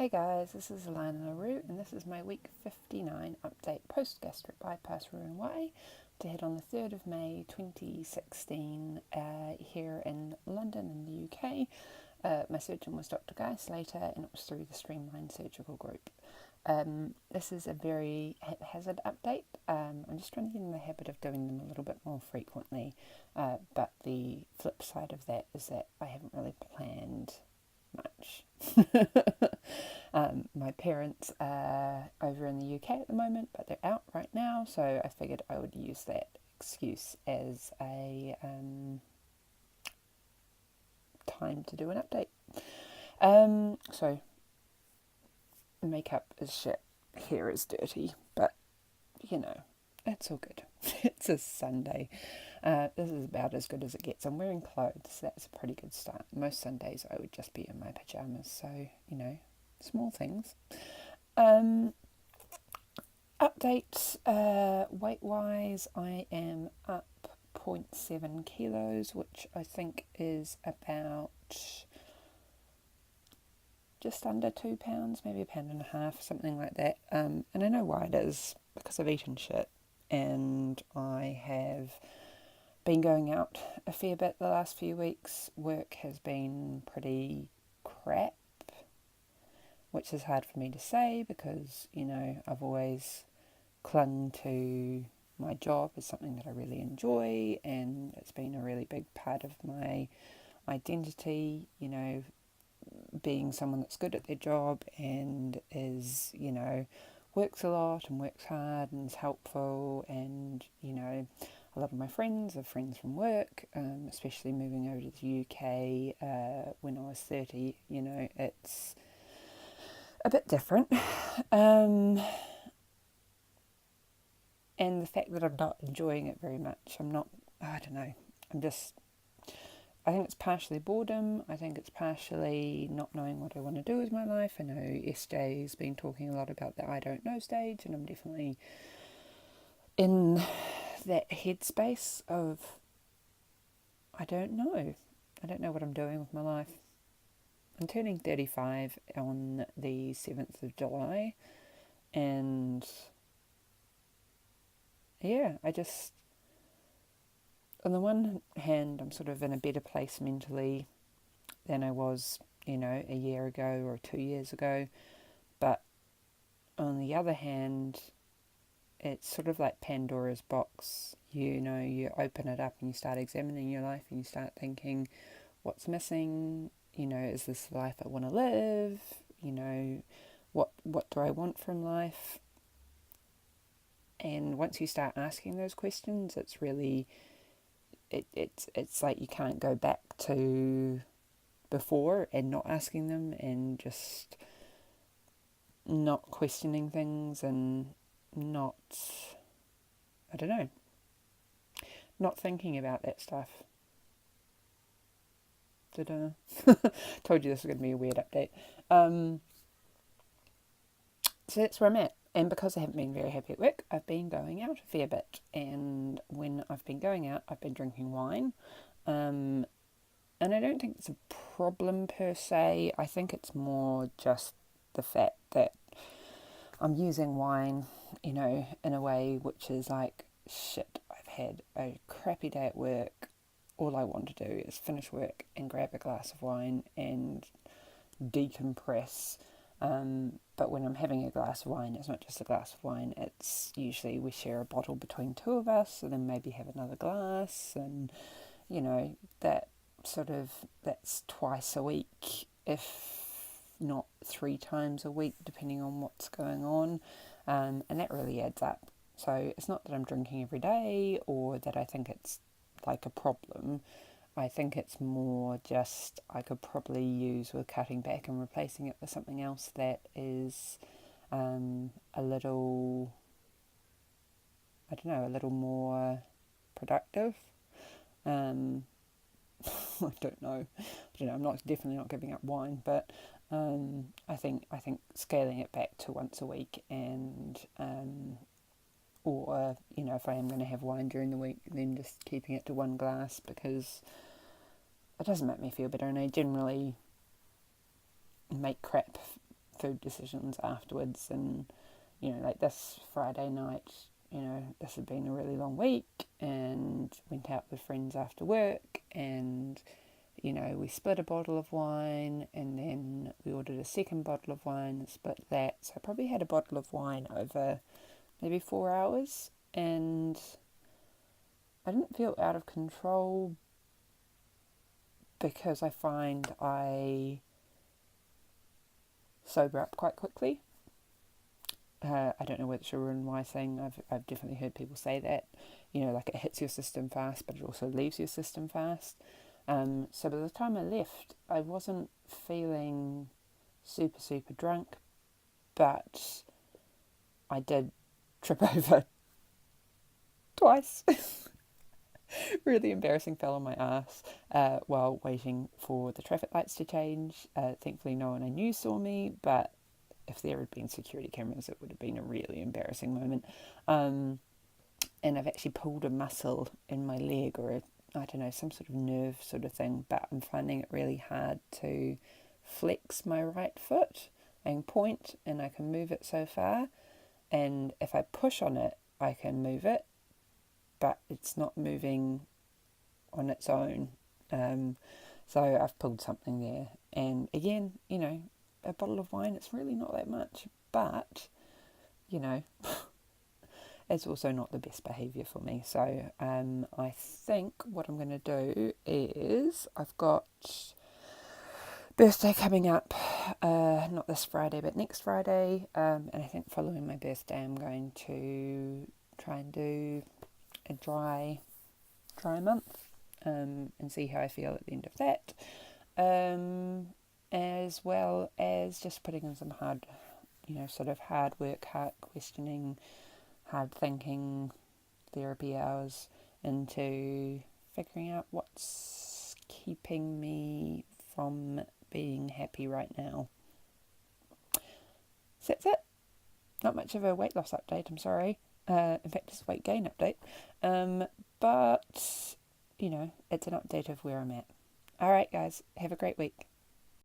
Hey guys, this is Alana LaRue and this is my week 59 update post-gastric bypass RNY to head on the 3rd of May 2016 here in London in the UK. My surgeon was Dr. Guy Slater and it was through the Streamline Surgical Group. This is a very haphazard update. I'm just trying to get in the habit of doing them a little bit more frequently, but the flip side of that is that I haven't really planned much. My parents are over in the UK at the moment, but they're out right now, so I figured I would use that excuse as a time to do an update. So makeup is shit, hair is dirty, but you know, it's all good. It's a Sunday. This is about as good as it gets. I'm wearing clothes, so that's a pretty good start. Most Sundays I would just be in my pyjamas, so, you know, small things. Updates, weight-wise, I am up 0.7 kilos, which I think is about just under 2 pounds, maybe 1.5 pounds, something like that. And I know why it is, because I've eaten shit, and I have been going out a fair bit the last few weeks. Work has been pretty crap, which is hard for me to say because, you know, I've always clung to my job as something that I really enjoy, and it's been a really big part of my identity, you know, being someone that's good at their job and is, you know, works a lot and works hard and is helpful, and, you know, a lot of my friends are friends from work, especially moving over to the UK when I was 30, you know, it's a bit different. And the fact that I'm not enjoying it very much, I don't know, I think it's partially boredom. I think it's partially not knowing what I want to do with my life. I know SJ's been talking a lot about the I don't know stage, and I'm definitely in that headspace of I don't know what I'm doing with my life. I'm turning 35 on the 7th of July, and yeah, on the one hand, I'm sort of in a better place mentally than I was, you know, a year ago or 2 years ago. But on the other hand, it's sort of like Pandora's box. You know, you open it up and you start examining your life and you start thinking, what's missing? You know, is this the life I want to live? You know, what do I want from life? And once you start asking those questions, it's really it's like you can't go back to before and not asking them and just not questioning things and not thinking about that stuff. Told you this was going to be a weird update. So that's where I'm at. And because I haven't been very happy at work, I've been going out a fair bit. And when I've been going out, I've been drinking wine. And I don't think it's a problem per se. I think it's more just the fact that I'm using wine, you know, in a way which is like, shit, I've had a crappy day at work. All I want to do is finish work and grab a glass of wine and decompress. But when I'm having a glass of wine, it's not just a glass of wine. It's usually we share a bottle between two of us, and then maybe have another glass, and you know that's twice a week, if not 3 times a week, depending on what's going on, and that really adds up. So it's not that I'm drinking every day or that I think it's like a problem. I think it's more just I could probably use with cutting back and replacing it with something else that is a little more productive. I don't know. I'm definitely not giving up wine, but I think scaling it back to once a week, and or you know, if I am going to have wine during the week, then just keeping it to 1 glass, because it doesn't make me feel better, and I generally make crap food decisions afterwards. And, like this Friday night, this had been a really long week, and went out with friends after work, and, we split a bottle of wine, and then we ordered a second bottle of wine and split that. So I probably had a bottle of wine over maybe 4 hours, and I didn't feel out of control because I find I sober up quite quickly. I don't know whether it's a RNY thing. I've definitely heard people say that. Like it hits your system fast, but it also leaves your system fast. So by the time I left, I wasn't feeling super, super drunk, but I did trip over twice. Really embarrassing, fell on my ass while waiting for the traffic lights to change. Thankfully no one I knew saw me, but if there had been security cameras, it would have been a really embarrassing moment. And I've actually pulled a muscle in my leg, or I don't know, some sort of nerve sort of thing, but I'm finding it really hard to flex my right foot and point, and I can move it so far, and if I push on it I can move it, but it's not moving on its own. So I've pulled something there. And again, a bottle of wine, it's really not that much, but, it's also not the best behaviour for me. So I think what I'm going to do is, I've got birthday coming up, not this Friday, but next Friday. And I think following my birthday, I'm going to try and do a dry month, and see how I feel at the end of that, as well as just putting in some hard work, hard questioning, hard thinking, therapy hours into figuring out what's keeping me from being happy right now. So that's it. Not much of a weight loss update, I'm sorry. In fact, it's a weight gain update. But, it's an update of where I'm at. All right, guys, have a great week.